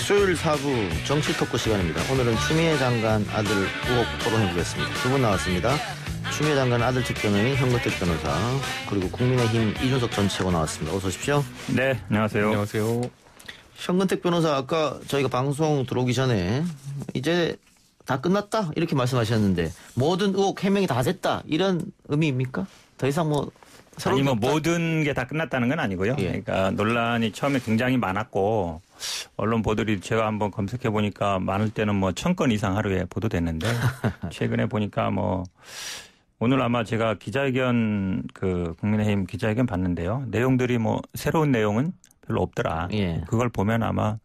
수요일 4부 정치 토크 시간입니다. 오늘은 추미애 장관 아들 의혹 토론해보겠습니다. 두 분 나왔습니다. 추미애 장관 아들 측근의 현근택 변호사, 그리고 국민의힘 이준석 전 최고 나왔습니다. 어서 오십시오. 네, 안녕하세요. 안녕하세요. 현근택 변호사, 아까 저희가 방송 들어오기 전에 이제 다 끝났다 이렇게 말씀하셨는데 모든 의혹 해명이 다 됐다 이런 의미입니까? 더 이상 아니 모든 게 다 끝났다는 건 아니고요. 예. 그러니까 논란이 처음에 굉장히 많았고 언론 보도들이 제가 한번 검색해 보니까 많을 때는 1000건 이상 하루에 보도됐는데 최근에 보니까 오늘 아마 제가 기자회견 국민의힘 기자회견 봤는데요. 내용들이 새로운 내용은 별로 없더라. 예. 그걸 보면 아마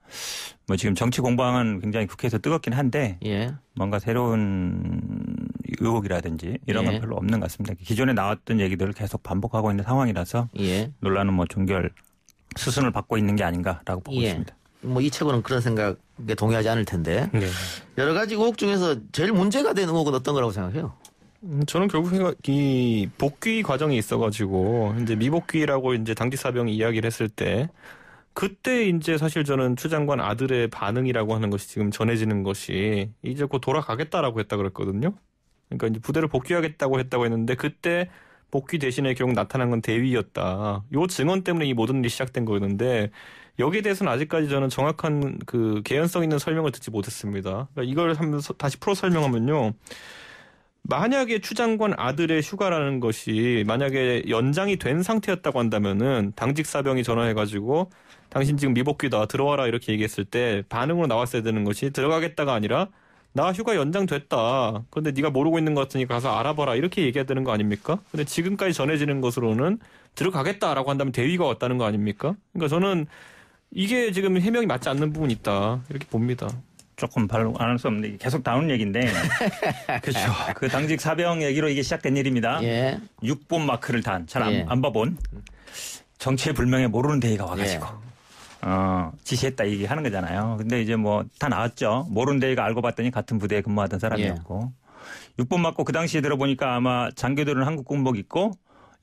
지금 정치 공방은 굉장히 국회에서 뜨겁긴 한데 예. 뭔가 새로운 의혹이라든지 이런 건 예. 별로 없는 것 같습니다. 기존에 나왔던 얘기들을 계속 반복하고 있는 상황이라서 예. 논란은 종결 수순을 받고 있는 게 아닌가라고 보고 예. 있습니다. 이 책으로는 그런 생각에 동의하지 않을 텐데 네. 여러 가지 의혹 중에서 제일 문제가 된 의혹은 어떤 거라고 생각해요? 저는 결국 이 복귀 과정이 있어가지고 이제 미복귀라고 이제 당직 사병이 이야기를 했을 때 그때 이제 사실 저는 추 장관 아들의 반응이라고 하는 것이 지금 전해지는 것이 이제 곧 돌아가겠다라고 했다 그랬거든요. 그러니까 이제 부대를 복귀하겠다고 했다고 했는데 그때 복귀 대신에 결국 나타난 건 대위였다. 요 증언 때문에 이 모든 일이 시작된 거였는데 여기에 대해서는 아직까지 저는 정확한 개연성 있는 설명을 듣지 못했습니다. 그러니까 이걸 한번 다시 풀어 설명하면요. 만약에 추 장관 아들의 휴가라는 것이 만약에 연장이 된 상태였다고 한다면은 당직 사병이 전화해가지고 당신 지금 미복귀다 들어와라 이렇게 얘기했을 때 반응으로 나왔어야 되는 것이 들어가겠다가 아니라 나 휴가 연장됐다. 그런데 네가 모르고 있는 것 같으니까 가서 알아봐라 이렇게 얘기해야 되는 거 아닙니까? 근데 지금까지 전해지는 것으로는 들어가겠다라고 한다면 대위가 왔다는 거 아닙니까? 그러니까 저는 이게 지금 해명이 맞지 않는 부분이 있다 이렇게 봅니다. 조금 발로 안 할 수 없는데 계속 나오는 얘기인데 그렇죠. 그 당직 사병 얘기로 이게 시작된 일입니다. 예. 6본 마크를 단 잘 예. 안 봐본 정체불명의 모르는 대위가 와가지고 지시했다 얘기하는 거잖아요. 근데 이제 다 나왔죠. 모르는 대위가 알고 봤더니 같은 부대에 근무하던 사람이었고 6본 맞고 그 당시에 들어보니까 아마 장교들은 한국 군복 입고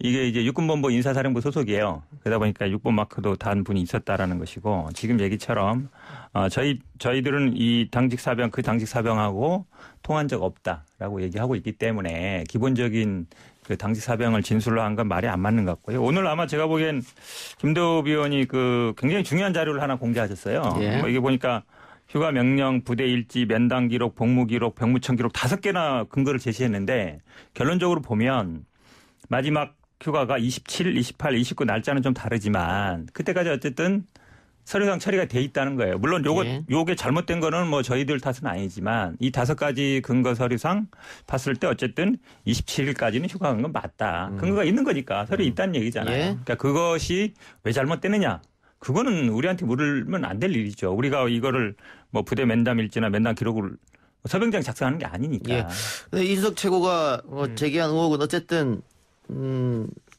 이게 이제 육군본부 인사사령부 소속이에요. 그러다 보니까 6번 마크도 단 분이 있었다라는 것이고 지금 얘기처럼 저희들은 이 당직 사병 그 당직 사병하고 통한 적 없다라고 얘기하고 있기 때문에 기본적인 그 당직 사병을 진술로 한 건 말이 안 맞는 것 같고요. 오늘 아마 제가 보기엔 김도읍 의원이 굉장히 중요한 자료를 하나 공개하셨어요. 예. 이게 보니까 휴가 명령, 부대 일지, 면담 기록, 복무 기록, 병무청 기록 5개나 근거를 제시했는데 결론적으로 보면 마지막 휴가가 27, 28, 29 날짜는 좀 다르지만 그때까지 어쨌든 서류상 처리가 돼 있다는 거예요. 물론 요게 잘못된 거는 저희들 탓은 아니지만 이 5가지 근거 서류상 봤을 때 어쨌든 27일까지는 휴가 간 건 맞다. 근거가 있는 거니까 서류에 있다는 얘기잖아요. 예. 그러니까 그것이 왜 잘못됐느냐. 그거는 우리한테 물으면 안 될 일이죠. 우리가 이거를 부대 면담 일지나 면담 기록을 서병장 작성하는 게 아니니까. 예. 근데 이준석 최고가 제기한 의혹은 어쨌든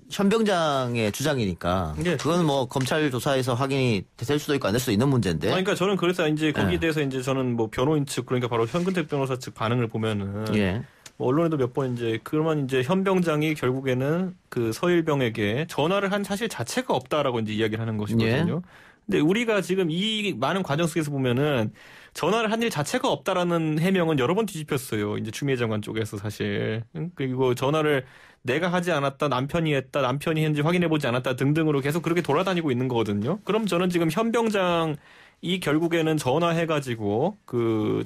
현병장의 주장이니까 예. 그건 검찰 조사에서 확인이 될 수도 있고 안 될 수도 있는 문제인데. 그러니까 저는 그래서 이제 거기에 예. 대해서 이제 저는 변호인 측 그러니까 바로 현근택 변호사 측 반응을 보면은 예. 언론에도 몇 번 그러면 현병장이 결국에는 그 서일병에게 전화를 한 사실 자체가 없다라고 이제 이야기를 하는 것이거든요. 예. 근데 우리가 지금 이 많은 과정 속에서 보면은 전화를 한 일 자체가 없다라는 해명은 여러 번 뒤집혔어요. 이제 추미애 장관 쪽에서 사실. 그리고 전화를 내가 하지 않았다, 남편이 했다, 남편이 했는지 확인해보지 않았다 등등으로 계속 그렇게 돌아다니고 있는 거거든요. 그럼 저는 지금 현병장이 결국에는 전화해가지고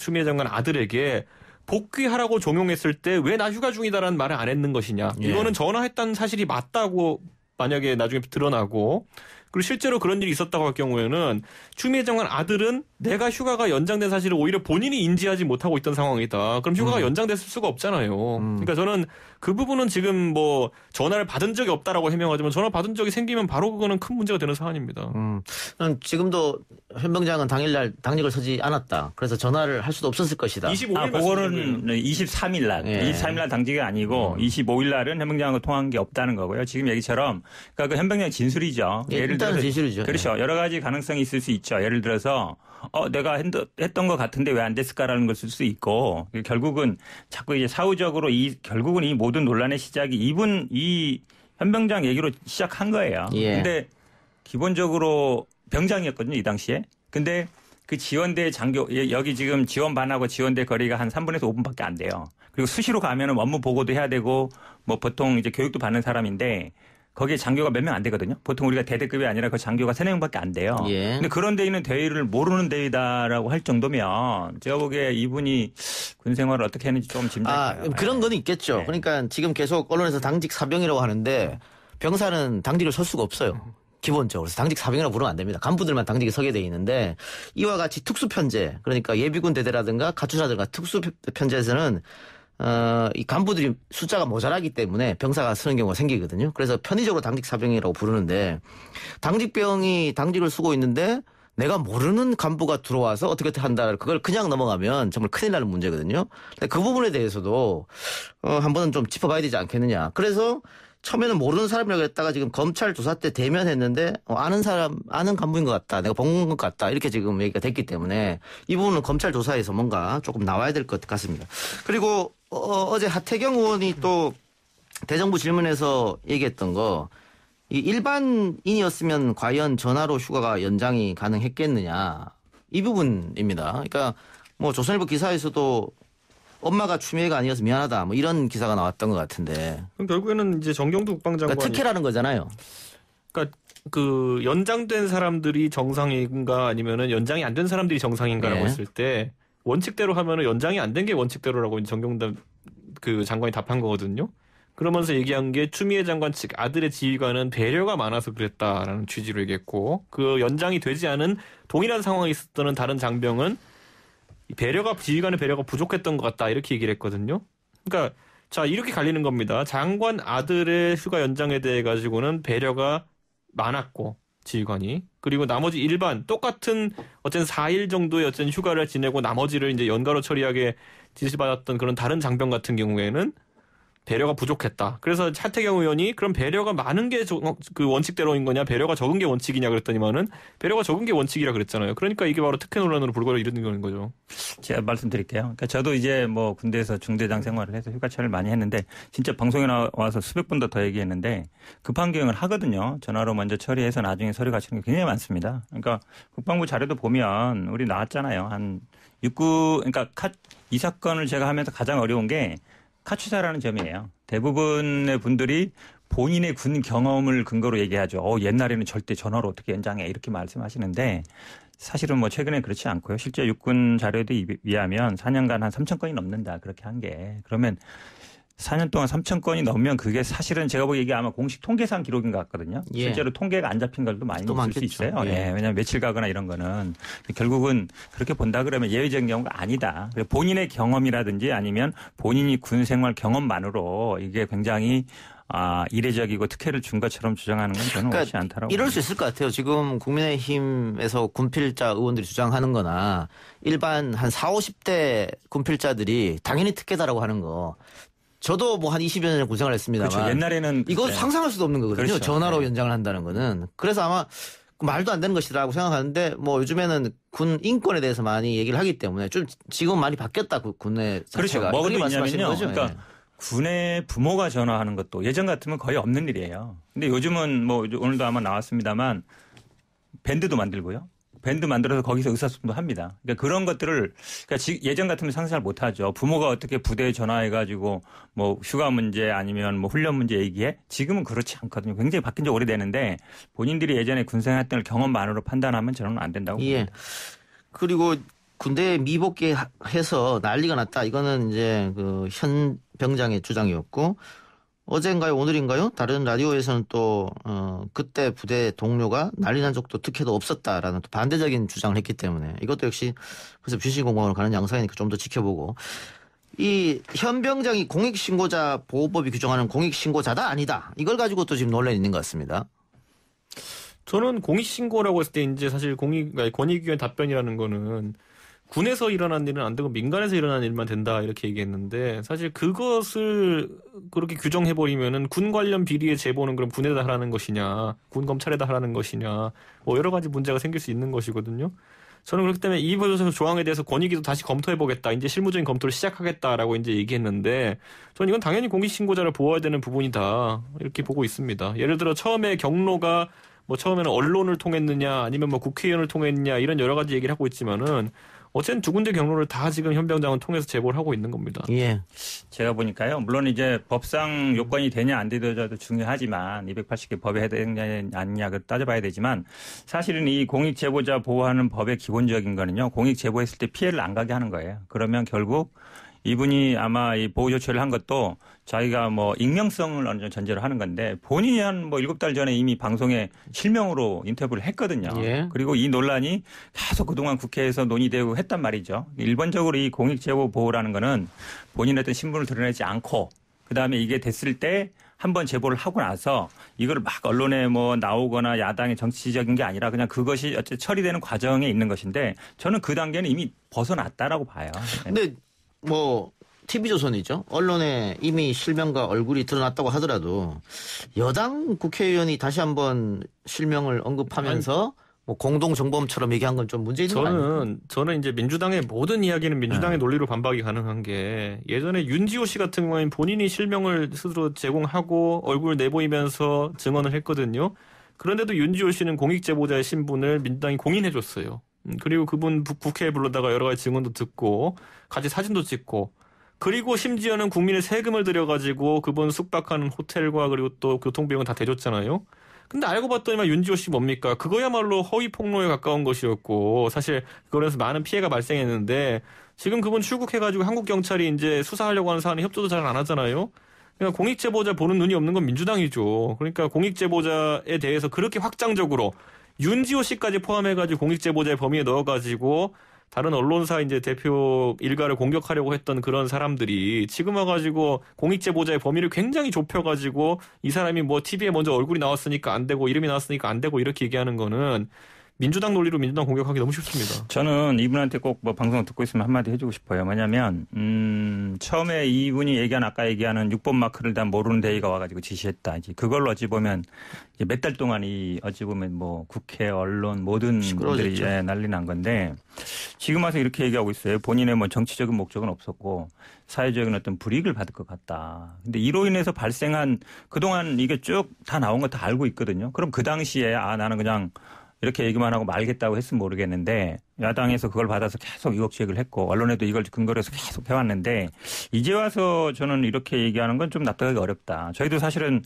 추미애 장관 아들에게 복귀하라고 종용했을 때 왜 나 휴가 중이다라는 말을 안 했는 것이냐. 예. 이거는 전화했다는 사실이 맞다고 만약에 나중에 드러나고 그리고 실제로 그런 일이 있었다고 할 경우에는 추미애 장관 아들은 내가 휴가가 연장된 사실을 오히려 본인이 인지하지 못하고 있던 상황이다. 그럼 휴가가 연장됐을 수가 없잖아요. 그러니까 저는 그 부분은 지금 전화를 받은 적이 없다라고 해명하지만 전화 받은 적이 생기면 바로 그거는 큰 문제가 되는 사안입니다. 지금도 현병장은 당일날 당직을 서지 않았다. 그래서 전화를 할 수도 없었을 것이다. 25일 그거는 23일 날, 예. 23일 날 당직이 아니고 25일 날은 현병장하고 통한 게 없다는 거고요. 지금 얘기처럼 그러니까 그 현병장 진술이죠. 예, 일단은 진술이죠. 그렇죠. 여러 가지 가능성이 있을 수 있죠. 예를 들어서 내가 했던 것 같은데 왜 안 됐을까라는 걸 쓸 수 있고 결국은 자꾸 이제 사후적으로 결국은 이 모든 논란의 시작이 이 현병장 얘기로 시작한 거예요. 예. 근데 기본적으로 병장이었거든요, 이 당시에. 근데 그 지원대 장교 여기 지금 지원반하고 지원대 거리가 한 3분에서 5분밖에 안 돼요. 그리고 수시로 가면은 업무 보고도 해야 되고 뭐 보통 이제 교육도 받는 사람인데 거기에 장교가 몇 명 안 되거든요. 보통 우리가 대대급이 아니라 그 장교가 3-4명밖에 안 돼요. 예. 근데 그런 데 있는 대위를 모르는 대위다라고 할 정도면 제가 보기에 이분이 군 생활을 어떻게 했는지 좀 짐작해요. 그런 건 있겠죠. 네. 그러니까 지금 계속 언론에서 당직 사병이라고 하는데 병사는 당직을 설 수가 없어요. 기본적으로. 그래서 당직 사병이라고 부르면 안 됩니다. 간부들만 당직에 서게 돼 있는데 이와 같이 특수편제 그러니까 예비군 대대라든가 가출사들과 특수편제에서는 이 간부들이 숫자가 모자라기 때문에 병사가 쓰는 경우가 생기거든요. 그래서 편의적으로 당직 사병이라고 부르는데 당직병이 당직을 쓰고 있는데 내가 모르는 간부가 들어와서 어떻게 한다. 그걸 그냥 넘어가면 정말 큰일 나는 문제거든요. 그 부분에 대해서도 한번은 좀 짚어봐야 되지 않겠느냐. 그래서 처음에는 모르는 사람이라고 했다가 지금 검찰 조사 때 대면했는데 아는 간부인 것 같다. 내가 본 것 같다. 이렇게 지금 얘기가 됐기 때문에 이 부분은 검찰 조사에서 뭔가 조금 나와야 될 것 같습니다. 그리고 어제 하태경 의원이 또 대정부 질문에서 얘기했던 거 이 일반인이었으면 과연 전화로 휴가가 연장이 가능했겠느냐. 이 부분입니다. 그러니까 뭐 조선일보 기사에서도 엄마가 추미애가 아니어서 미안하다. 뭐 이런 기사가 나왔던 것 같은데. 그럼 결국에는 이제 정경두 국방장관이 그러니까 특혜라는 거잖아요. 그러니까 그 연장된 사람들이 정상인가 아니면은 연장이 안 된 사람들이 정상인가라고 네. 했을 때 원칙대로 하면은 연장이 안 된 게 원칙대로라고 정경담 그 장관이 답한 거거든요. 그러면서 얘기한 게 추미애 장관 측 아들의 지휘관은 배려가 많아서 그랬다라는 취지로 얘기했고 그 연장이 되지 않은 동일한 상황에 있었던 다른 장병은 지휘관의 배려가 부족했던 것 같다 이렇게 얘기를 했거든요. 그러니까 자 이렇게 갈리는 겁니다. 장관 아들의 휴가 연장에 대해 가지고는 배려가 많았고 지휘관이 그리고 나머지 일반 똑같은 어쨌든 4일 정도의 어쨌든 휴가를 지내고 나머지를 이제 연가로 처리하게 지시받았던 그런 다른 장병 같은 경우에는 배려가 부족했다. 그래서 하태경 의원이 그럼 배려가 많은 게 그 원칙대로인 거냐, 배려가 적은 게 원칙이냐 그랬더니만은 배려가 적은 게 원칙이라 그랬잖아요. 그러니까 이게 바로 특혜 논란으로 불거져 이르는 거죠. 제가 말씀드릴게요. 그러니까 저도 이제 뭐 군대에서 중대장 생활을 해서 휴가철을 많이 했는데 진짜 방송에 나와서 수백 번도 더 얘기했는데 급한 경우를 하거든요. 전화로 먼저 처리해서 나중에 서류 갖추는 게 굉장히 많습니다. 그러니까 국방부 자료도 보면 우리 나왔잖아요. 그러니까 이 사건을 제가 하면서 가장 어려운 게 카투사라는 점이에요. 대부분의 분들이 본인의 군 경험을 근거로 얘기하죠. 옛날에는 절대 전화로 어떻게 연장해 이렇게 말씀하시는데 사실은 뭐 최근에 그렇지 않고요. 실제 육군 자료에 의하면 4년간 한 3,000건이 넘는다. 그렇게 한 게. 그러면 4년 동안 3,000건이 넘으면 그게 사실은 제가 보기에 이게 아마 공식 통계상 기록인 것 같거든요. 예. 실제로 통계가 안 잡힌 걸도 많이 있을 수 있어요. 예. 왜냐하면 며칠 가거나 이런 거는 결국은 그렇게 본다 그러면 예외적인 경우가 아니다. 본인의 경험이라든지 아니면 본인이 군 생활 경험만으로 이게 굉장히 이례적이고 특혜를 준 것처럼 주장하는 건 저는 옳지 않다라고. 이럴 수 있을 것 같아요. 지금 국민의힘에서 군필자 의원들이 주장하는 거나 일반 한 40, 50대 군필자들이 당연히 특혜다라고 하는 거. 저도 뭐 한 20여 년 군생활을 했습니다만. 그렇죠. 옛날에는. 이거 상상할 수도 없는 거거든요. 그렇죠. 전화로 네. 연장을 한다는 거는. 그래서 아마 말도 안 되는 것이라고 생각하는데 뭐 요즘에는 군 인권에 대해서 많이 얘기를 하기 때문에 좀 지금 많이 바뀌었다 군내 자체가. 그렇죠. 뭐가 있냐면요. 거죠? 그러니까 네. 군의 부모가 전화하는 것도 예전 같으면 거의 없는 일이에요. 근데 요즘은 뭐 오늘도 아마 나왔습니다만 밴드도 만들고요. 밴드 만들어서 거기서 의사소통도 합니다. 그러니까 그런 것들을 그러니까 예전 같으면 상상을 못 하죠. 부모가 어떻게 부대에 전화해가지고 뭐 휴가 문제 아니면 뭐 훈련 문제 얘기해? 지금은 그렇지 않거든요. 굉장히 바뀐 지 오래되는데 본인들이 예전에 군생활했던 경험만으로 판단하면 저는 안 된다고 봅니다. 예. 그리고 군대에 미복귀해서 난리가 났다. 이거는 이제 그 현 병장의 주장이었고 어젠가요, 오늘인가요? 다른 라디오에서는 또 그때 부대 동료가 난리 난 적도 특혜도 없었다라는 또 반대적인 주장을 했기 때문에 이것도 역시 그래서 비실공방으로 가는 양상이니까 좀 더 지켜보고 이 현 병장이 공익신고자 보호법이 규정하는 공익신고자다 아니다. 이걸 가지고 또 지금 논란이 있는 것 같습니다. 저는 공익신고라고 했을 때 이제 사실 권익위원 답변이라는 거는 군에서 일어난 일은 안 되고 민간에서 일어난 일만 된다 이렇게 얘기했는데 사실 그것을 그렇게 규정해버리면은 군 관련 비리의 제보는 그럼 군에다 하라는 것이냐 군 검찰에다 하라는 것이냐 뭐 여러 가지 문제가 생길 수 있는 것이거든요. 저는 그렇기 때문에 이 조항에 대해서 권익위도 다시 검토해보겠다. 이제 실무적인 검토를 시작하겠다라고 이제 얘기했는데 저는 이건 당연히 공익신고자를 보호해야 되는 부분이다. 이렇게 보고 있습니다. 예를 들어 처음에 경로가 뭐 처음에는 언론을 통했느냐 아니면 뭐 국회의원을 통했느냐 이런 여러 가지 얘기를 하고 있지만은 어쨌든 두 군데 경로를 다 지금 현 병장은 통해서 제보를 하고 있는 겁니다. 예. 제가 보니까요. 물론 이제 법상 요건이 되냐 안 되냐도 중요하지만 280개 법에 해당되냐 아니냐 따져봐야 되지만 사실은 이 공익 제보자 보호하는 법의 기본적인 거는요. 공익 제보했을 때 피해를 안 가게 하는 거예요. 그러면 결국 이분이 아마 이 보호 조치를 한 것도 자기가 뭐 익명성을 어느 정도 전제로 하는 건데 본인이 한 뭐 7달 전에 이미 방송에 실명으로 인터뷰를 했거든요. 예. 그리고 이 논란이 계속 그동안 국회에서 논의되고 했단 말이죠. 일반적으로 이 공익제보 보호라는 거는 본인의 어떤 신분을 드러내지 않고 그다음에 이게 됐을 때 한번 제보를 하고 나서 이걸 막 언론에 뭐 나오거나 야당의 정치적인 게 아니라 그냥 그것이 어쨌든 처리되는 과정에 있는 것인데 저는 그 단계는 이미 벗어났다라고 봐요. 근데 뭐 TV조선이죠. 언론에 이미 실명과 얼굴이 드러났다고 하더라도 여당 국회의원이 다시 한번 실명을 언급하면서 뭐 공동정범처럼 얘기한 건 좀 문제 있는 거 아닙니까? 저는 이제 민주당의 모든 이야기는 민주당의 논리로 반박이 가능한 게 예전에 윤지호 씨 같은 경우에는 본인이 실명을 스스로 제공하고 얼굴 내보이면서 증언을 했거든요. 그런데도 윤지호 씨는 공익제보자의 신분을 민주당이 공인해줬어요. 그리고 그분 국회에 불러다가 여러 가지 증언도 듣고 같이 사진도 찍고 그리고 심지어는 국민의 세금을 들여가지고 그분 숙박하는 호텔과 그리고 또 교통비용은 다 대줬잖아요. 근데 알고 봤더니만 윤지호 씨 뭡니까? 그거야말로 허위 폭로에 가까운 것이었고 사실 그거에서 많은 피해가 발생했는데 지금 그분 출국해가지고 한국 경찰이 이제 수사하려고 하는 사안에 협조도 잘 안 하잖아요. 그러니까 공익제보자 보는 눈이 없는 건 민주당이죠. 그러니까 공익제보자에 대해서 그렇게 확장적으로 윤지호 씨까지 포함해가지고 공익제보자의 범위에 넣어가지고 다른 언론사 이제 대표 일가를 공격하려고 했던 그런 사람들이 지금 와가지고 공익제보자의 범위를 굉장히 좁혀가지고 이 사람이 뭐 TV에 먼저 얼굴이 나왔으니까 안 되고 이름이 나왔으니까 안 되고 이렇게 얘기하는 거는 민주당 논리로 민주당 공격하기 너무 쉽습니다. 저는 이분한테 꼭 뭐 방송 듣고 있으면 한마디 해주고 싶어요. 뭐냐면 처음에 이분이 아까 얘기하는 6번 마크를 다 모르는 데이가 와가지고 지시했다. 이제 그걸로 어찌 보면 몇 달 동안 어찌 보면 뭐 국회, 언론 모든 분들이 난리 난 건데 지금 와서 이렇게 얘기하고 있어요. 본인의 뭐 정치적인 목적은 없었고 사회적인 어떤 불이익을 받을 것 같다. 근데 이로 인해서 발생한 그동안 이게 쭉 다 나온 거 다 알고 있거든요. 그럼 그 당시에 나는 그냥 이렇게 얘기만 하고 말겠다고 했으면 모르겠는데 야당에서 그걸 받아서 계속 의혹제기를 했고 언론에도 이걸 근거로 해서 계속 해왔는데 이제 와서 저는 이렇게 얘기하는 건 좀 납득하기 어렵다. 저희도 사실은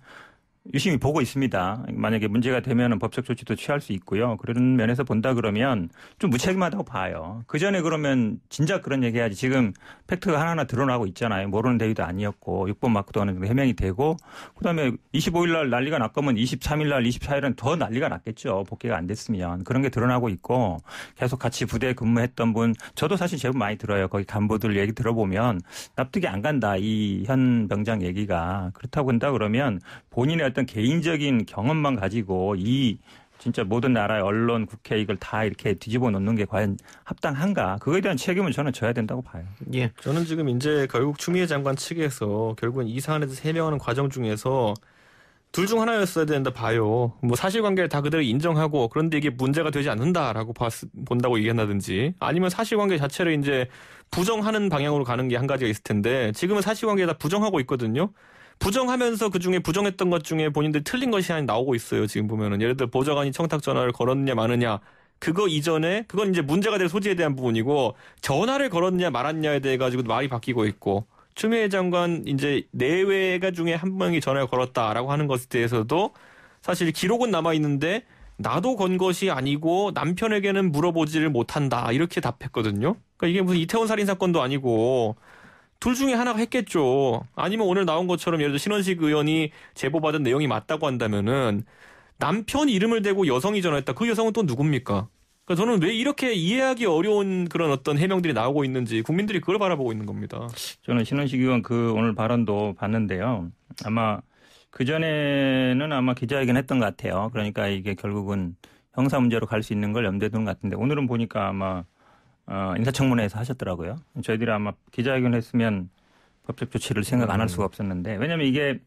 유심히 보고 있습니다. 만약에 문제가 되면 법적 조치도 취할 수 있고요. 그런 면에서 본다 그러면 좀 무책임하다고 봐요. 그 전에 그러면 진작 그런 얘기해야지. 지금 팩트가 하나하나 드러나고 있잖아요. 모르는 대위도 아니었고 6번 마크도 어느 정도 해명이 되고 그다음에 25일 날 난리가 났거면 23일 날 24일은 더 난리가 났겠죠. 복귀가 안 됐으면. 그런 게 드러나고 있고 계속 같이 부대에 근무했던 분 저도 사실 제법 많이 들어요. 거기 간부들 얘기 들어보면 납득이 안 간다. 이 현 병장 얘기가. 그렇다고 한다 그러면 본인의 어떤 개인적인 경험만 가지고 이 진짜 모든 나라의 언론, 국회 이걸 다 이렇게 뒤집어 놓는 게 과연 합당한가? 그거에 대한 책임은 저는 져야 된다고 봐요. 예. 저는 지금 이제 결국 추미애 장관 측에서 결국은 이 사안에 대해서 해명하는 과정 중에서 둘 중 하나였어야 된다 봐요. 뭐 사실관계를 다 그대로 인정하고 그런데 이게 문제가 되지 않는다라고 본다고 얘기한다든지 아니면 사실관계 자체를 이제 부정하는 방향으로 가는 게 한 가지가 있을 텐데 지금은 사실관계 다 부정하고 있거든요. 부정하면서 그중에 부정했던 것 중에 본인들 틀린 것이 나오고 있어요. 지금 보면은 예를 들어 보좌관이 청탁 전화를 걸었느냐 마느냐 그거 이전에 그건 이제 문제가 될 소지에 대한 부분이고 전화를 걸었느냐 말았냐에 대해 가지고 말이 바뀌고 있고 추미애 장관 이제 내외가 중에 한 명이 전화를 걸었다라고 하는 것에 대해서도 사실 기록은 남아 있는데 나도 건 것이 아니고 남편에게는 물어보지를 못한다 이렇게 답했거든요. 그러니까 이게 무슨 이태원 살인 사건도 아니고. 둘 중에 하나가 했겠죠. 아니면 오늘 나온 것처럼 예를 들어 신원식 의원이 제보받은 내용이 맞다고 한다면은 남편 이름을 대고 여성이 전화했다. 그 여성은 또 누굽니까? 그러니까 저는 왜 이렇게 이해하기 어려운 그런 어떤 해명들이 나오고 있는지 국민들이 그걸 바라보고 있는 겁니다. 저는 신원식 의원 그 오늘 발언도 봤는데요. 아마 그전에는 아마 기자회견 했던 것 같아요. 그러니까 이게 결국은 형사 문제로 갈 수 있는 걸 염두에 두는 것 같은데 오늘은 보니까 아마 인사청문회에서 하셨더라고요. 저희들이 아마 기자회견 했으면 법적 조치를 생각 안 할 수가 없었는데 왜냐하면 이게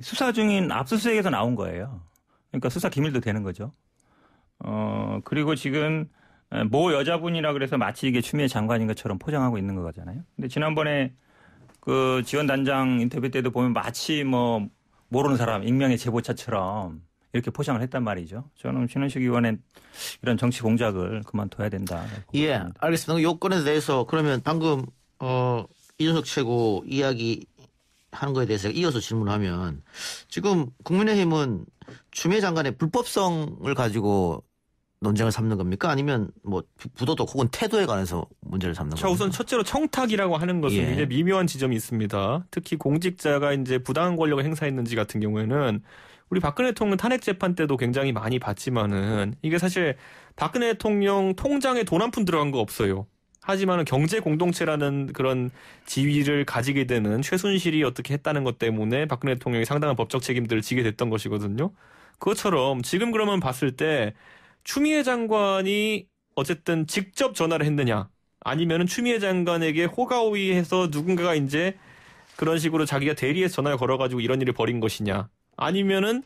수사 중인 압수수색에서 나온 거예요. 그러니까 수사 기밀도 되는 거죠. 그리고 지금 모 여자분이라 그래서 마치 이게 추미애 장관인 것처럼 포장하고 있는 거잖아요. 근데 지난번에 그 지원단장 인터뷰 때도 보면 마치 뭐 모르는 사람 익명의 제보자처럼 이렇게 포장을 했단 말이죠. 저는 신원식 의원의 이런 정치 공작을 그만둬야 된다. 예, 알겠습니다. 요건에 대해서 그러면 방금 이준석 최고 이야기 하는 거에 대해서 이어서 질문하면 지금 국민의힘은 추미애 장관의 불법성을 가지고 논쟁을 삼는 겁니까? 아니면 뭐 부도덕 혹은 태도에 관해서 문제를 삼는 겁니까? 우선 첫째로 청탁이라고 하는 것은 예. 굉장히 미묘한 지점이 있습니다. 특히 공직자가 이제 부당한 권력을 행사했는지 같은 경우에는 우리 박근혜 대통령 탄핵 재판 때도 굉장히 많이 봤지만은 이게 사실 박근혜 대통령 통장에 돈 한 푼 들어간 거 없어요. 하지만은 경제 공동체라는 그런 지위를 가지게 되는 최순실이 어떻게 했다는 것 때문에 박근혜 대통령이 상당한 법적 책임들을 지게 됐던 것이거든요. 그것처럼 지금 그러면 봤을 때 추미애 장관이 어쨌든 직접 전화를 했느냐 아니면은 추미애 장관에게 호가호위해서 누군가가 이제 그런 식으로 자기가 대리해서 전화를 걸어가지고 이런 일을 벌인 것이냐 아니면은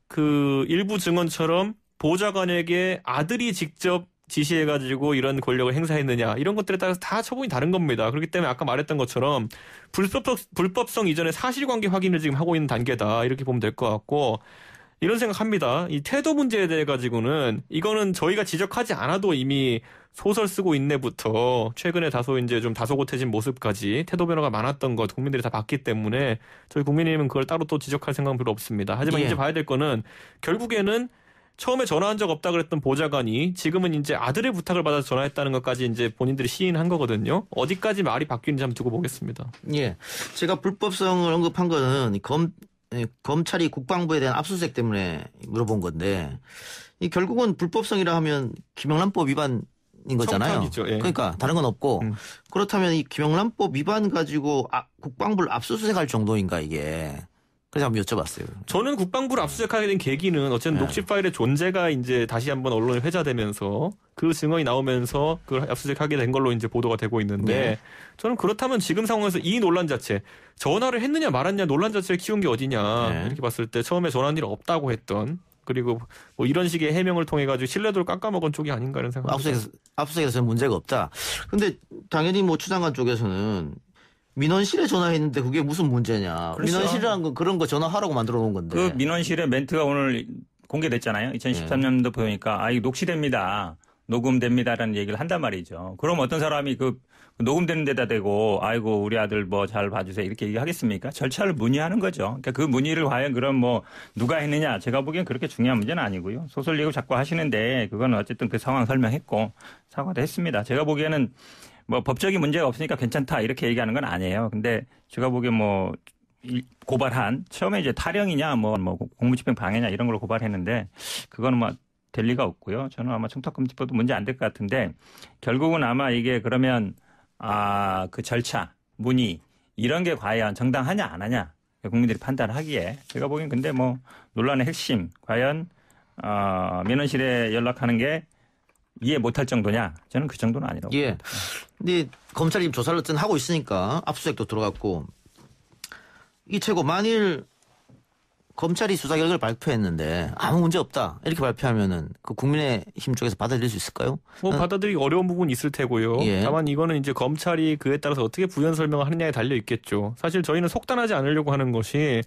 그 일부 증언처럼 보좌관에게 아들이 직접 지시해가지고 이런 권력을 행사했느냐 이런 것들에 따라서 다 처분이 다른 겁니다. 그렇기 때문에 아까 말했던 것처럼 불법성 이전에 사실관계 확인을 지금 하고 있는 단계다 이렇게 보면 될 것 같고 이런 생각합니다. 이 태도 문제에 대해 가지고는 이거는 저희가 지적하지 않아도 이미 소설 쓰고 있네부터 최근에 다소 이제 좀 다소곳해진 모습까지 태도 변화가 많았던 것 국민들이 다 봤기 때문에 저희 국민의힘은 그걸 따로 또 지적할 생각은 별로 없습니다. 하지만 예. 이제 봐야 될 거는 결국에는 처음에 전화한 적 없다 그랬던 보좌관이 지금은 이제 아들의 부탁을 받아서 전화했다는 것까지 이제 본인들이 시인한 거거든요. 어디까지 말이 바뀌는지 한번 두고 보겠습니다. 예, 제가 불법성을 언급한 거는 검찰이 국방부에 대한 압수수색 때문에 물어본 건데 이 결국은 불법성이라 하면 김영란법 위반인 거잖아요. 청탁이죠. 예. 그러니까 다른 건 없고 그렇다면 이 김영란법 위반 가지고 국방부를 압수수색할 정도인가 이게. 그래서 한번 여쭤봤어요. 저는 국방부를 압수수색하게 된 계기는 어쨌든 녹취 파일의 존재가 이제 다시 한번 언론에 회자되면서 그 증언이 나오면서 그걸 압수수색하게 된 걸로 이제 보도가 되고 있는데 네. 저는 그렇다면 지금 상황에서 이 논란 자체 전화를 했느냐 말았냐 논란 자체를 키운 게 어디냐 네. 이렇게 봤을 때 처음에 전화한 일 없다고 했던 그리고 뭐 이런 식의 해명을 통해 가지고 신뢰도를 깎아먹은 쪽이 아닌가 이런 생각입니다. 압수수색에서는 문제가 없다. 근데 당연히 뭐 추 장관 쪽에서는 민원실에 전화했는데 그게 무슨 문제냐. 그렇죠. 민원실이라는 건 그런 거 전화하라고 만들어 놓은 건데. 그 민원실의 멘트가 오늘 공개됐잖아요. 2013년도 보니까 이거 녹취됩니다. 녹음됩니다라는 얘기를 한단 말이죠. 그럼 어떤 사람이 그 녹음되는 데다 대고 아이고 우리 아들 뭐 잘 봐주세요 이렇게 얘기하겠습니까? 절차를 문의하는 거죠. 그러니까 그 문의를 과연 그럼 뭐 누가 했느냐 제가 보기엔 그렇게 중요한 문제는 아니고요. 소설 얘기 자꾸 하시는데 그거는 어쨌든 그 상황 설명했고 사과도 했습니다. 제가 보기에는 뭐 법적인 문제가 없으니까 괜찮다 이렇게 얘기하는 건 아니에요. 근데 제가 보기엔 뭐 고발한 처음에 이제 탈영이냐 뭐 공무집행 방해냐 이런 걸로 고발했는데 그거는 뭐 될 리가 없고요. 저는 아마 청탁금지법도 문제 안 될 것 같은데 결국은 아마 이게 그러면 그 절차 문의 이런 게 과연 정당하냐 안 하냐 국민들이 판단하기에 제가 보기엔 근데 뭐 논란의 핵심 과연 민원실에 연락하는 게 이해 못할 정도냐? 저는 그 정도는 아니라고. 예. 근데 검찰이 조사를 어쨌든 하고 있으니까 압수수색도 들어갔고 이 최고 만일 검찰이 수사 결과를 발표했는데 아무 문제 없다 이렇게 발표하면은 그 국민의힘 쪽에서 받아들일 수 있을까요? 뭐 받아들이기 어려운 부분이 있을 테고요. 예. 다만 이거는 이제 검찰이 그에 따라서 어떻게 부연 설명을 하느냐에 달려 있겠죠. 사실 저희는 속단하지 않으려고 하는 것이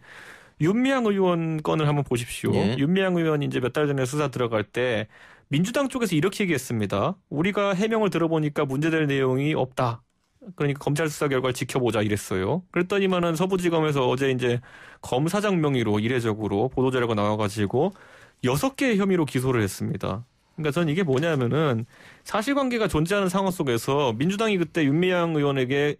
윤미향 의원 건을 한번 보십시오. 예. 윤미향 의원이 이제 몇 달 전에 수사 들어갈 때 민주당 쪽에서 이렇게 얘기했습니다. 우리가 해명을 들어보니까 문제될 내용이 없다. 그러니까 검찰 수사 결과를 지켜보자 이랬어요. 그랬더니만은 서부지검에서 어제 이제 검사장 명의로 이례적으로 보도자료가 나와가지고 6개의 혐의로 기소를 했습니다. 그러니까 저는 이게 뭐냐면은 사실관계가 존재하는 상황 속에서 민주당이 그때 윤미향 의원에게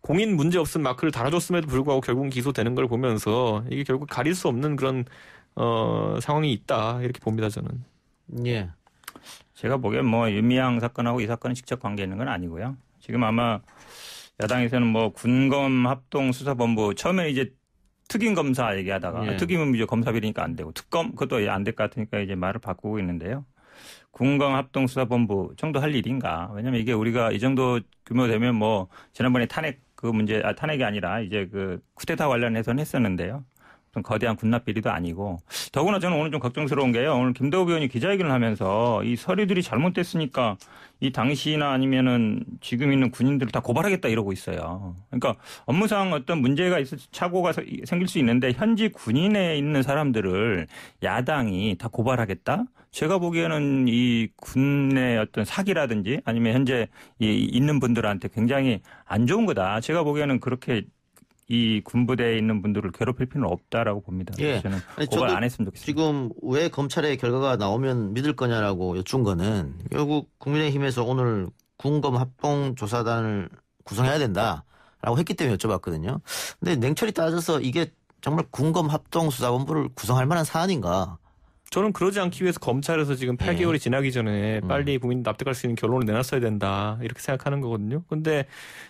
공인 문제 없음 마크를 달아줬음에도 불구하고 결국은 기소되는 걸 보면서 이게 결국 가릴 수 없는 그런 상황이 있다 이렇게 봅니다 저는. 예. 제가 보기엔 뭐 윤미향 사건하고 이 사건은 직접 관계 있는 건 아니고요. 지금 아마 야당에서는 뭐 군검 합동 수사본부 처음에 이제 특임 검사 얘기하다가 예. 특임은 이제 검사 비리니까 안 되고 특검 그것도 안 될 것 같으니까 이제 말을 바꾸고 있는데요. 군검 합동 수사본부 정도 할 일인가? 왜냐면 이게 우리가 이 정도 규모 되면 뭐 지난번에 탄핵 그 문제 탄핵이 아니라 이제 그 쿠데타 관련해서는 했었는데요. 어떤 거대한 군납 비리도 아니고 더구나 저는 오늘 좀 걱정스러운 게요. 오늘 김대호 의원이 기자회견을 하면서 이 서류들이 잘못됐으니까 이 당시나 아니면은 지금 있는 군인들을 다 고발하겠다 이러고 있어요. 그러니까 업무상 어떤 문제가 있어 착오가 생길 수 있는데 현지 군인에 있는 사람들을 야당이 다 고발하겠다? 제가 보기에는 이 군의 어떤 사기라든지 아니면 현재 있는 분들한테 굉장히 안 좋은 거다. 제가 보기에는 그렇게 이 군부대에 있는 분들을 괴롭힐 필요는 없다라고 봅니다. 예. 저는 고발 안 했으면 좋겠습니다. 지금 왜 검찰의 결과가 나오면 믿을 거냐라고 여쭌 거는 결국 국민의힘에서 오늘 군검 합동조사단을 구성해야 된다라고 했기 때문에 여쭤봤거든요. 근데 냉철히 따져서 이게 정말 군검 합동수사본부를 구성할 만한 사안인가? 저는 그러지 않기 위해서 검찰에서 지금 8개월이 지나기 전에 빨리 국민 납득할 수 있는 결론을 내놨어야 된다 이렇게 생각하는 거거든요. 근데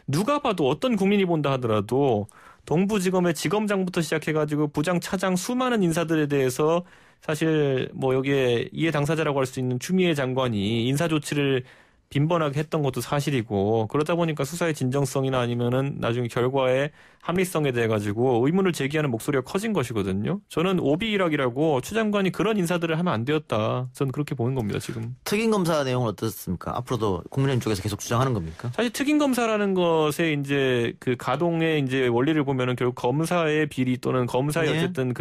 누가 봐도 어떤 국민이 본다 하더라도 동부지검의 지검장부터 시작해가지고 부장, 차장 수많은 인사들에 대해서 사실 뭐 여기에 이해 당사자라고 할 수 있는 추미애 장관이 인사 조치를 빈번하게 했던 것도 사실이고 그러다 보니까 수사의 진정성이나 아니면은 나중에 결과의 합리성에 대해 가지고 의문을 제기하는 목소리가 커진 것이거든요. 저는 오비 일학이라고 추 장관이 그런 인사들을 하면 안 되었다. 저는 그렇게 보는 겁니다, 지금. 특임 검사 내용은 어떻습니까? 앞으로도 국민의힘 쪽에서 계속 주장하는 겁니까? 사실 특임 검사라는 것에 이제 그 가동의 이제 원리를 보면은 결국 검사의 비리 또는 검사의 예. 어쨌든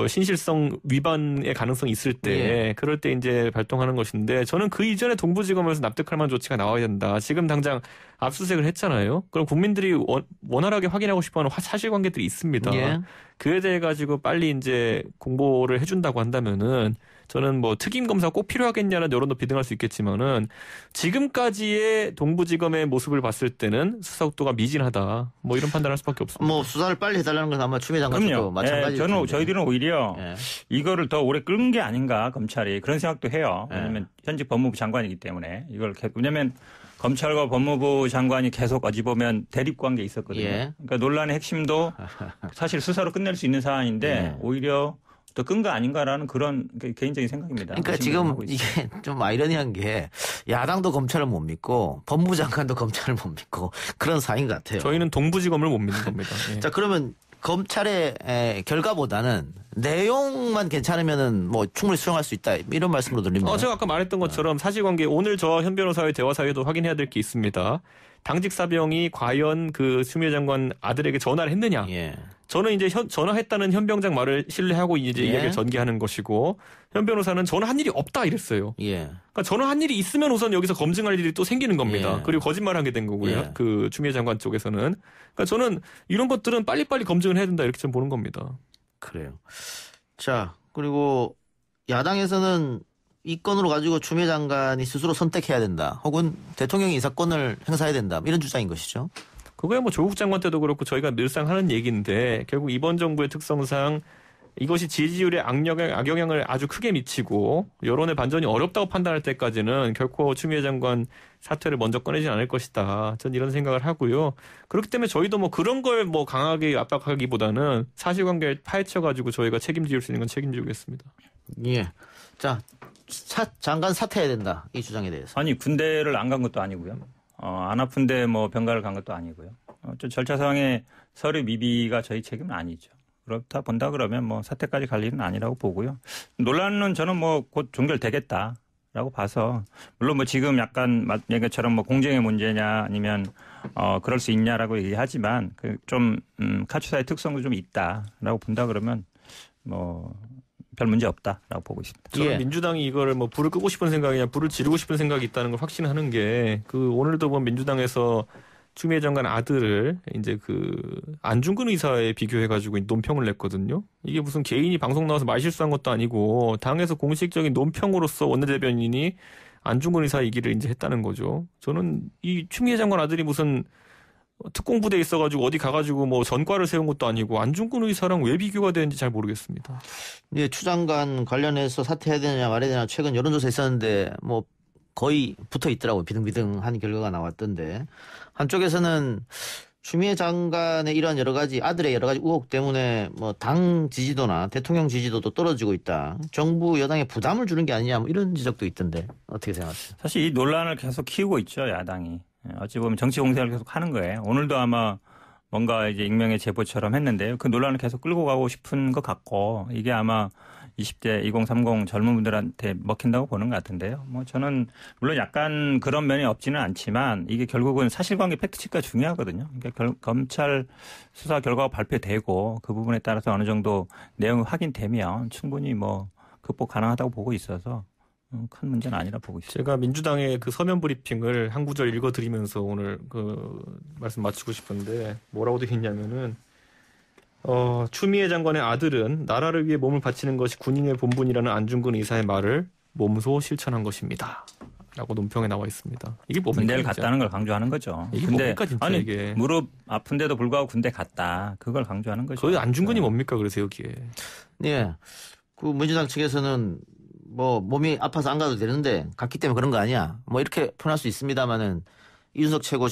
신실성 위반의 가능성이 있을 때, 예. 그럴 때 이제 발동하는 것인데, 저는 그 이전에 동부지검에서 납득할 만한 조치가 나와야 된다. 지금 당장 압수수색을 했잖아요. 그럼 국민들이 원활하게 확인하고 싶어 하는 사실관계들이 있습니다. 예. 그에 대해 가지고 빨리 이제 공보를 해준다고 한다면은, 저는 뭐 특임검사 꼭 필요하겠냐는 여론도 비등할 수 있겠지만은 지금까지의 동부지검의 모습을 봤을 때는 수사 속도가 미진하다. 뭐 이런 판단할 수밖에 없습니다. 뭐 수사를 빨리 해달라는 건 아마 추미애 장관도 마찬가지일 텐데. 저희들은 오히려 예. 이거를 더 오래 끌은 게 아닌가 검찰이 그런 생각도 해요. 왜냐하면 현직 법무부 장관이기 때문에 왜냐하면 검찰과 법무부 장관이 계속 어찌 보면 대립 관계에 있었거든요. 예. 그러니까 논란의 핵심도 사실 수사로 끝낼 수 있는 사안인데 예. 오히려 더 끈 거 아닌가라는 그런 개인적인 생각입니다. 그러니까 지금 이게 좀 아이러니한 게 야당도 검찰을 못 믿고 법무부 장관도 검찰을 못 믿고 그런 사인 같아요. 저희는 동부지검을 못 믿는 겁니다. 예. 자, 그러면 검찰의 결과보다는 내용만 괜찮으면은 뭐 충분히 수용할 수 있다 이런 말씀으로 들립니다. 제가 아까 말했던 것처럼 사실관계 오늘 저와 현 변호사의 대화 사이에도 확인해야 될 게 있습니다. 당직 사병이 과연 그 추미애 장관 아들에게 전화를 했느냐? 예. 저는 이제 전화했다는 현 병장 말을 신뢰하고 이제 예. 이야기를 전개하는 것이고 현 변호사는 전화한 일이 없다 이랬어요. 예. 그러니까 전화한 일이 있으면 우선 여기서 검증할 일이 또 생기는 겁니다. 예. 그리고 거짓말하게 된 거고요. 예. 그 추미애 장관 쪽에서는. 그러니까 저는 이런 것들은 빨리빨리 검증을 해야 된다 이렇게 좀 보는 겁니다. 그래요. 자, 그리고 야당에서는 이 건으로 가지고 추미애 장관이 스스로 선택해야 된다. 혹은 대통령이 인사권을 행사해야 된다. 이런 주장인 것이죠. 그거야 뭐 조국 장관 때도 그렇고 저희가 늘상 하는 얘기인데 결국 이번 정부의 특성상 이것이 지지율에 악영향을 아주 크게 미치고 여론의 반전이 어렵다고 판단할 때까지는 결코 추미애 장관 사퇴를 먼저 꺼내진 않을 것이다. 전 이런 생각을 하고요. 그렇기 때문에 저희도 뭐 그런 걸 뭐 강하게 압박하기보다는 사실관계를 파헤쳐가지고 저희가 책임질 수 있는 건 책임지겠습니다. 예. 자, 장관 사퇴해야 된다. 이 주장에 대해서. 아니 군대를 안 간 것도 아니고요. 안 아픈데 뭐 병가를 간 것도 아니고요. 절차상의 서류 미비가 저희 책임은 아니죠. 그렇다 본다 그러면 뭐 사태까지 갈 일은 아니라고 보고요. 논란은 저는 뭐 곧 종결되겠다라고 봐서 물론 뭐 지금 약간 얘기처럼 뭐 공정의 문제냐 아니면 그럴 수 있냐라고 얘기하지만 그 좀 카투사의 특성도 좀 있다라고 본다 그러면 뭐 별 문제 없다라고 보고 있습니다. 저는 예. 민주당이 이거를 뭐 불을 끄고 싶은 생각이냐 불을 지르고 싶은 생각이 있다는 걸 확신하는 게 그 오늘도 보면 민주당에서 추미애 장관 아들을 이제 그 안중근 의사에 비교해가지고 논평을 냈거든요. 이게 무슨 개인이 방송 나와서 말실수한 것도 아니고 당에서 공식적인 논평으로서 원내대변인이 안중근 의사 얘기를 이제 했다는 거죠. 저는 이 추미애 장관 아들이 무슨 특공부대에 있어가지고 어디 가가지고 뭐 전과를 세운 것도 아니고 안중근 의사랑 왜 비교가 되는지 잘 모르겠습니다. 예, 추 장관 관련해서 사퇴해야 되느냐 말해야 되느냐 최근 여론조사 있었는데 뭐 거의 붙어 있더라고요. 비등비등한 결과가 나왔던데 한쪽에서는 추미애 장관의 이런 여러 가지 아들의 여러 가지 의혹 때문에 뭐 당 지지도나 대통령 지지도도 떨어지고 있다. 정부 여당에 부담을 주는 게 아니냐 뭐 이런 지적도 있던데 어떻게 생각하세요? 사실 이 논란을 계속 키우고 있죠 야당이. 어찌 보면 정치 공세를 계속 하는 거예요. 오늘도 아마 뭔가 이제 익명의 제보처럼 했는데요. 그 논란을 계속 끌고 가고 싶은 것 같고 이게 아마 20대 2030 젊은 분들한테 먹힌다고 보는 것 같은데요. 뭐 저는 물론 약간 그런 면이 없지는 않지만 이게 결국은 사실관계 팩트체크가 중요하거든요. 그러니까 검찰 수사 결과가 발표되고 그 부분에 따라서 어느 정도 내용이 확인되면 충분히 뭐 극복 가능하다고 보고 있어서 큰 문제는 아니라 보고 있습니다. 제가 민주당의 그 서면 브리핑을 한 구절 읽어드리면서 오늘 그 말씀 마치고 싶은데 뭐라고 되어 있냐면은 추미애 장관의 아들은 나라를 위해 몸을 바치는 것이 군인의 본분이라는 안중근 의사의 말을 몸소 실천한 것입니다. 라고 논평에 나와 있습니다. 이게 뭡니까? 군대를 갔다는 걸 강조하는 거죠. 이게 근데 뭡니까 진짜 아니, 이게. 무릎 아픈데도 불구하고 군대 갔다. 그걸 강조하는 거죠. 거의 안중근이 뭡니까 그래서 여기에. 네. 그 민주당 측에서는 뭐 몸이 아파서 안 가도 되는데 갔기 때문에 그런 거 아니야. 뭐 이렇게 표현할 수 있습니다만은 이준석 최고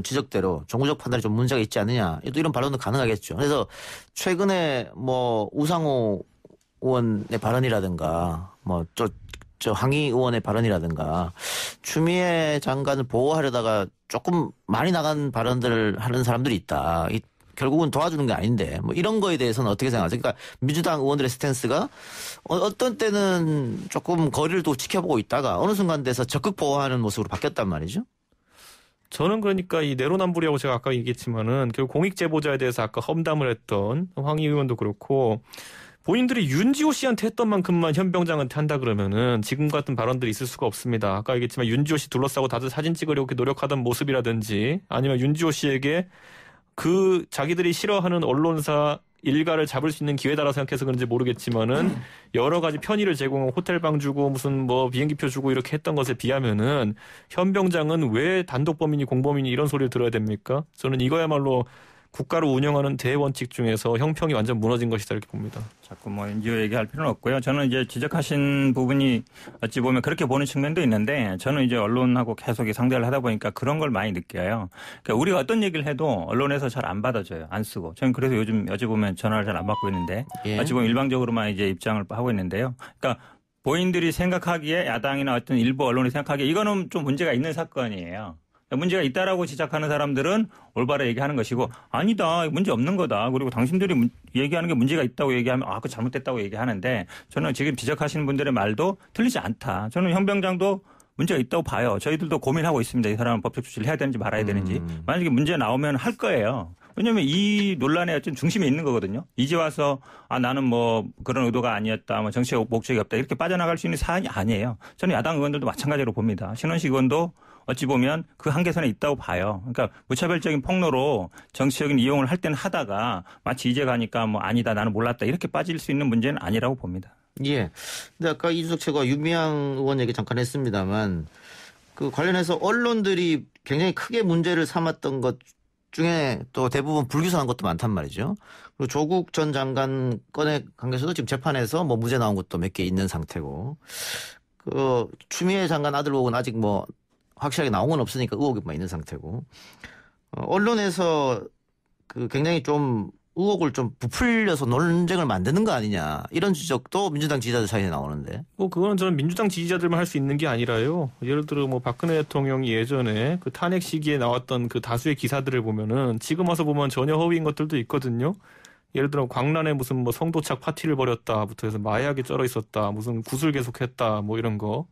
지적대로 정무적 판단이 좀 문제가 있지 않느냐. 또 이런 발언도 가능하겠죠. 그래서 최근에 뭐 우상호 의원의 발언이라든가 뭐 저 항의 의원의 발언이라든가 추미애 장관을 보호하려다가 조금 많이 나간 발언들을 하는 사람들이 있다. 결국은 도와주는 게 아닌데 뭐 이런 거에 대해서는 어떻게 생각하세요? 그러니까 민주당 의원들의 스탠스가 어떤 때는 조금 거리를 또 지켜보고 있다가 어느 순간 돼서 적극 보호하는 모습으로 바뀌었단 말이죠. 저는 그러니까 이 내로남불이라고 제가 아까 얘기했지만은 결국 공익 제보자에 대해서 아까 험담을 했던 황희 의원도 그렇고 본인들이 윤지호 씨한테 했던 만큼만 현병장한테 한다 그러면은 지금 같은 발언들이 있을 수가 없습니다. 아까 얘기했지만 윤지호 씨 둘러싸고 다들 사진 찍으려고 노력하던 모습이라든지 아니면 윤지호 씨에게 그 자기들이 싫어하는 언론사 일가를 잡을 수 있는 기회다라고 생각해서 그런지 모르겠지만은 여러 가지 편의를 제공하고 호텔방 주고 무슨 뭐 비행기표 주고 이렇게 했던 것에 비하면은 현병장은 왜 단독 범인이 공범인이 이런 소리를 들어야 됩니까? 저는 이거야말로 국가를 운영하는 대원칙 중에서 형평이 완전 무너진 것이다 이렇게 봅니다. 자꾸 뭐 NGO 얘기할 필요는 없고요. 저는 이제 지적하신 부분이 어찌 보면 그렇게 보는 측면도 있는데 저는 이제 언론하고 계속 상대를 하다 보니까 그런 걸 많이 느껴요. 그러니까 우리가 어떤 얘기를 해도 언론에서 잘 안 받아줘요. 안 쓰고. 저는 그래서 요즘 어찌 보면 전화를 잘 안 받고 있는데 어찌 보면 일방적으로만 이제 입장을 하고 있는데요. 그러니까 본인들이 생각하기에 야당이나 어떤 일부 언론이 생각하기에 이거는 좀 문제가 있는 사건이에요. 문제가 있다라고 지적하는 사람들은 올바로 얘기하는 것이고 아니다 문제 없는 거다 그리고 당신들이 얘기하는 게 문제가 있다고 얘기하면 그거 잘못됐다고 얘기하는데 저는 지금 지적하시는 분들의 말도 틀리지 않다. 저는 현병장도 문제가 있다고 봐요. 저희들도 고민하고 있습니다. 이 사람은 법적 조치를 해야 되는지 말아야 되는지. 만약에 문제 나오면 할 거예요. 왜냐하면 이 논란의 어떤 중심에 있는 거거든요. 이제 와서 나는 뭐 그런 의도가 아니었다. 뭐 정치적 목적이 없다. 이렇게 빠져나갈 수 있는 사안이 아니에요. 저는 야당 의원들도 마찬가지로 봅니다. 신원식 의원도 어찌 보면 그 한계선에 있다고 봐요. 그러니까 무차별적인 폭로로 정치적인 이용을 할 때는 하다가 마치 이제 가니까 뭐 아니다 나는 몰랐다 이렇게 빠질 수 있는 문제는 아니라고 봅니다. 예. 근데 아까 이준석 최고가 윤미향 의원 얘기 잠깐 했습니다만 그 관련해서 언론들이 굉장히 크게 문제를 삼았던 것 중에 또 대부분 불기소한 것도 많단 말이죠. 그리고 조국 전 장관 건에 관계해서도 지금 재판에서 뭐 무죄 나온 것도 몇 개 있는 상태고 그 추미애 장관 아들 의혹은 아직 뭐 확실하게 나온 건 없으니까 의혹이 있는 상태고 언론에서 그 굉장히 좀 의혹을 좀 부풀려서 논쟁을 만드는 거 아니냐 이런 지적도 민주당 지지자들 사이에 나오는데 뭐 그거는 저는 민주당 지지자들만 할 수 있는 게 아니라요. 예를 들어 뭐 박근혜 대통령이 예전에 그 탄핵 시기에 나왔던 그 다수의 기사들을 보면은 지금 와서 보면 전혀 허위인 것들도 있거든요. 예를 들어 광란에 무슨 뭐 성도착 파티를 벌였다부터 해서 마약이 쩔어 있었다, 무슨 굿을 계속했다, 뭐 이런 거.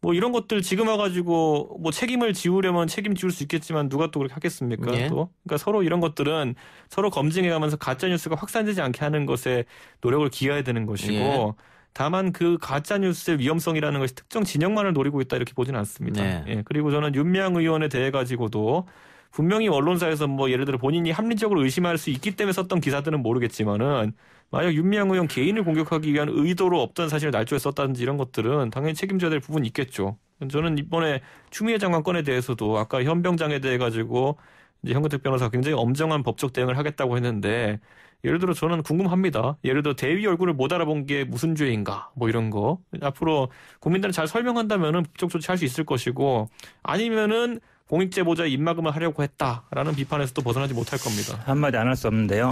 뭐 이런 것들 지금 와가지고 뭐 책임을 지우려면 책임 지울 수 있겠지만 누가 또 그렇게 하겠습니까? 예. 또 그러니까 서로 이런 것들은 서로 검증해가면서 가짜 뉴스가 확산되지 않게 하는 것에 노력을 기해야 되는 것이고 예. 다만 그 가짜 뉴스의 위험성이라는 것이 특정 진영만을 노리고 있다 이렇게 보지는 않습니다. 네. 예. 그리고 저는 윤미향 의원에 대해 가지고도 분명히 언론사에서 뭐 예를 들어 본인이 합리적으로 의심할 수 있기 때문에 썼던 기사들은 모르겠지만은 만약 윤미향 의원 개인을 공격하기 위한 의도로 없던 사실을 날조에 썼다든지 이런 것들은 당연히 책임져야 될 부분이 있겠죠. 저는 이번에 추미애 장관 건에 대해서도 아까 현병장에 대해 가지고 이제 현근택 변호사가 굉장히 엄정한 법적 대응을 하겠다고 했는데 예를 들어 저는 궁금합니다. 예를 들어 대위 얼굴을 못 알아본 게 무슨 죄인가 뭐 이런 거 앞으로 국민들은 잘 설명한다면은 법적 조치할 수 있을 것이고 아니면은 공익제보자의 입막음을 하려고 했다라는 비판에서도 벗어나지 못할 겁니다. 한마디 안 할 수 없는데요.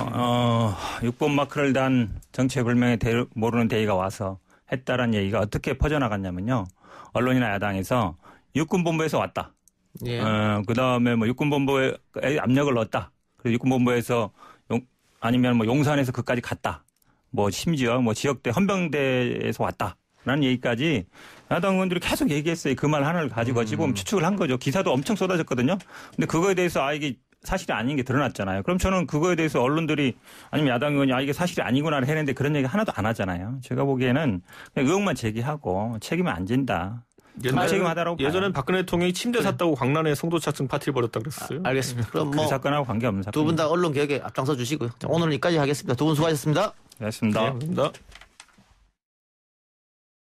6번 마크를 단 정체불명의 모르는 대의가 와서 했다라는 얘기가 어떻게 퍼져나갔냐면요. 언론이나 야당에서 육군본부에서 왔다. 예. 그다음에 뭐 육군본부에 압력을 넣었다. 그리고 육군본부에서 아니면 뭐 용산에서 그까지 갔다. 뭐 심지어 뭐 지역대 헌병대에서 왔다라는 얘기까지 야당 의원들이 계속 얘기했어요. 그 말 하나를 가지고 지금 추측을 한 거죠. 기사도 엄청 쏟아졌거든요. 근데 그거에 대해서 이게 사실이 아닌 게 드러났잖아요. 그럼 저는 그거에 대해서 언론들이 아니면 야당 의원이 이게 사실이 아니구나를 했는데 그런 얘기 하나도 안 하잖아요. 제가 보기에는 그냥 의혹만 제기하고 책임은 안 진다. 예전엔 박근혜 대통령이 침대 샀다고 광란에 성도착증 파티를 벌였다 그랬어요. 알겠습니다. 그럼 그 뭐 사건하고 관계없는 사건. 두 분 다 언론 개혁에 앞장서 주시고요. 자, 오늘은 여기까지 하겠습니다. 두 분 수고하셨습니다. 고맙습니다. 네, 감사합니다.